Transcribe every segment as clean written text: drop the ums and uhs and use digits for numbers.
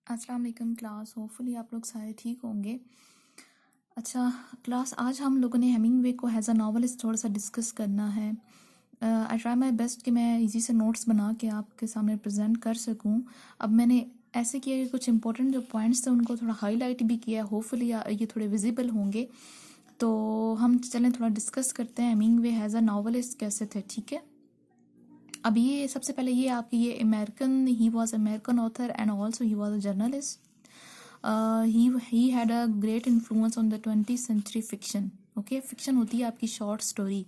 अस्सलाम वालेकुम class. Hopefully आप लोग सारे ठीक होंगे। अच्छा क्लास, आज हम लोगों ने हेमिंगवे को एज अ नॉवलिस्ट थोड़ा सा डिस्कस करना है। आई ट्राई माई बेस्ट कि मैं इजी से नोट्स बना के आपके सामने प्रेजेंट कर सकूं। अब मैंने ऐसे किया कि कुछ इंपॉर्टेंट जो पॉइंट्स थे उनको थोड़ा हाईलाइट भी किया। होपफुली ये थोड़े विजिबल होंगे। तो हम चलें थोड़ा डिस्कस करते हैं हेमिंगवे एज अ नॉवलिस्ट कैसे थे। ठीक है, अब ये सबसे पहले ये आपकी ये American, he was American author and also he was a journalist. He had a great influence on the 20th century fiction. Okay, fiction होती है आपकी शॉर्ट स्टोरी।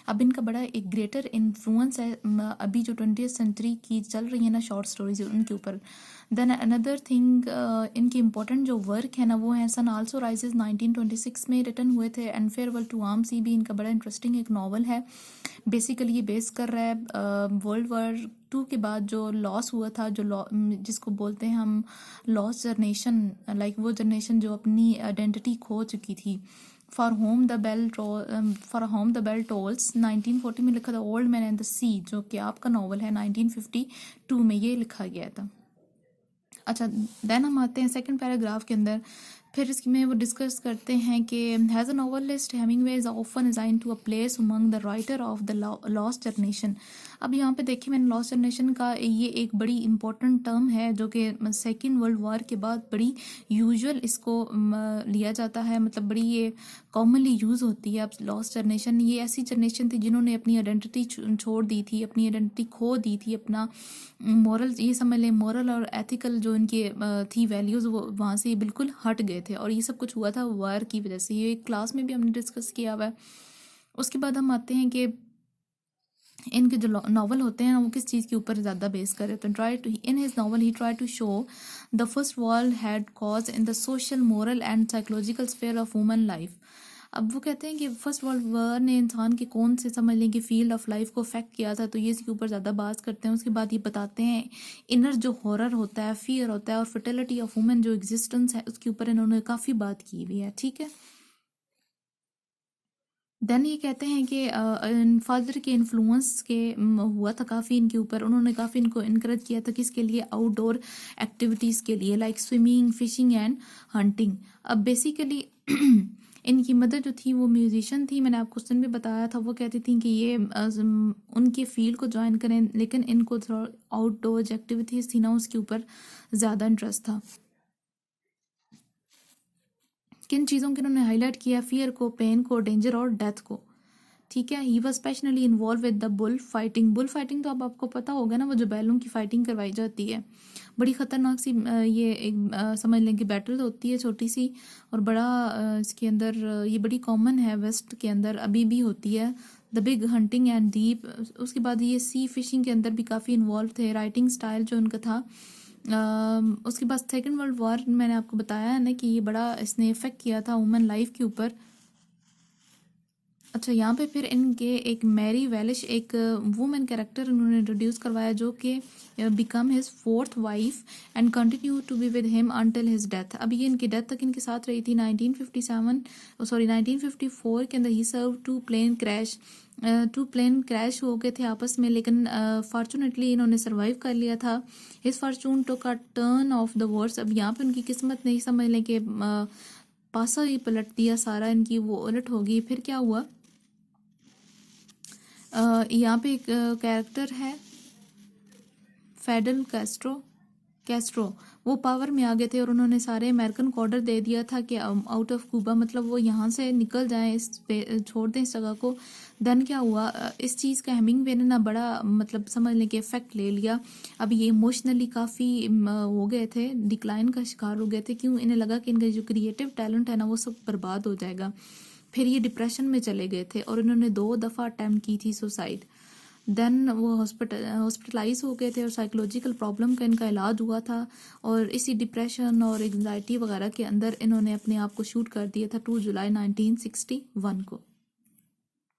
अब इनका बड़ा एक ग्रेटर इन्फ्लुएंस है अभी जो 20th सेंचुरी की चल रही है ना शॉर्ट स्टोरीज उनके ऊपर। देन अनदर थिंग, इनके इम्पोर्टेंट जो वर्क है ना वो है सन आल्सो राइजेस 1926 में रिटर्न हुए थे, एंड फेयरवेल टू आर्म्स भी इनका बड़ा इंटरेस्टिंग एक नावल है। बेसिकली ये बेस कर रहा है वर्ल्ड war II के बाद जो लॉस हुआ था, जो जिसको बोलते हैं हम लॉस जनरेशन, लाइक वो जनरेशन जो अपनी आइडेंटिटी खो चुकी थी। For whom the bell tolls 1940 में लिखा था old man and the sea, जो कि आपका नावल है 1952 में ये लिखा गया था। अच्छा, देन हम आते हैं सेकंड पैराग्राफ के अंदर। फिर इसमें वो डिस्कस करते हैं कि has a novelist Hemingway is often assign to a place among the writer of the lost generation. अब यहाँ पे देखिए मैंने लॉस्ट जनरेशन का ये एक बड़ी इंपॉर्टेंट टर्म है जो कि सेकेंड वर्ल्ड वॉर के बाद बड़ी यूजुअल इसको लिया जाता है, मतलब बड़ी ये कॉमनली यूज़ होती है। अब लॉस्ट जनरेशन ये ऐसी जनरेशन थी जिन्होंने अपनी आइडेंटिटी छोड़ दी थी, अपनी आइडेंटिटी खो दी थी, अपना मॉरल ये समझ लें मॉरल और एथिकल जो इनकी थी वैल्यूज़ वो वहाँ से बिल्कुल हट गए थे, और ये सब कुछ हुआ था वार की वजह से। ये क्लास में भी हमने डिस्कस किया हुआ है। उसके बाद हम आते हैं कि इनके जो नावल होते हैं वो किस चीज़ के ऊपर ज़्यादा बेस करे। तो try to in his novel he try to show the first war had cause in the social, moral and psychological sphere of human life. अब वो कहते हैं कि फर्स्ट वर्ल्ड वॉर ने इंसान के कौन से समझ लें कि फील्ड ऑफ लाइफ को अफेक्ट किया था, तो ये इसके ऊपर ज़्यादा बात करते हैं। उसके बाद ये बताते हैं इनर जो हॉरर होता है, फियर होता है, और फर्टिलिटी ऑफ वुमेन जो एग्जिस्टेंस है उसके ऊपर इन्होंने काफ़ी बात की हुई है। ठीक है, देन ये कहते हैं कि फादर के इन्फ्लुएंस के हुआ था काफ़ी इनके ऊपर। उन्होंने काफ़ी इनको इनकरेज किया था किसके लिए, आउटडोर एक्टिविटीज़ के लिए, like swimming, fishing and hunting. अब बेसिकली इनकी मदर जो थी वो म्यूजिशियन थी, मैंने आपको क्वेश्चन भी बताया था। वो कहती थी कि ये उनके फील्ड को ज्वाइन करें, लेकिन इनको थोड़ा आउटडोर एक्टिविटीज़ थी ना उसके ऊपर ज़्यादा इंटरेस्ट था। किन चीज़ों के उन्होंने हाईलाइट किया, फियर को, पेन को, डेंजर और डेथ को। ठीक है, he was specially involve with the bull fighting. Bull fighting तो अब आपको पता होगा ना, वो जो बैलों की फाइटिंग करवाई जाती है, बड़ी ख़तरनाक सी ये एक समझ लें कि बैटल होती है छोटी सी, और बड़ा इसके अंदर ये बड़ी कॉमन है वेस्ट के अंदर, अभी भी होती है। The big hunting and deep. उसके बाद ये सी फिशिंग के अंदर भी काफ़ी इन्वॉल्व थे। राइटिंग स्टाइल जो उनका था। उसके बाद सेकेंड वर्ल्ड वॉर मैंने आपको बताया है ना कि ये बड़ा इसने इफेक्ट किया था वुमेन लाइफ के ऊपर। अच्छा, यहाँ पे फिर इनके एक मैरी वेलिश एक वुमेन कैरेक्टर उन्होंने इंट्रोड्यूस करवाया जो कि become his fourth wife and continue to be with him until his death. अब ये इनकी डेथ तक इनके साथ रही थी 1954 के अंदर। ही सर्व टू प्लेन क्रैश हो गए थे आपस में, लेकिन फॉर्चुनेटली इन्होंने सर्वाइव कर लिया था। His Fortune took a turn off the words. अब यहाँ पे उनकी किस्मत नहीं समझ लें कि पासा ही पलट दिया सारा, इनकी वो उलट होगी। फिर क्या हुआ, यहाँ पे एक कैरेक्टर है फेडल कैस्ट्रो, वो पावर में आ गए थे और उन्होंने सारे अमेरिकन को ऑर्डर दे दिया था कि आउट ऑफ क्यूबा, मतलब वो यहाँ से निकल जाएं, छोड़ दें इस जगह को। देन क्या हुआ, इस चीज़ का हेमिंगवे ने ना बड़ा मतलब समझ लें कि इफेक्ट ले लिया। अब ये इमोशनली काफ़ी हो गए थे, डिक्लाइन का शिकार हो गए थे। क्यों, इन्हें लगा कि इनका जो क्रिएटिव टैलेंट है ना वो सब बर्बाद हो जाएगा। फिर ये डिप्रेशन में चले गए थे और इन्होंने 2 दफ़ा अटैम्प्ट की थी सुसाइड। देन वो हॉस्पिटलाइज हो गए थे और साइकोलॉजिकल प्रॉब्लम का इनका इलाज हुआ था, और इसी डिप्रेशन और एंग्जाइटी वगैरह के अंदर इन्होंने अपने आप को शूट कर दिया था 2 जुलाई 1961 को।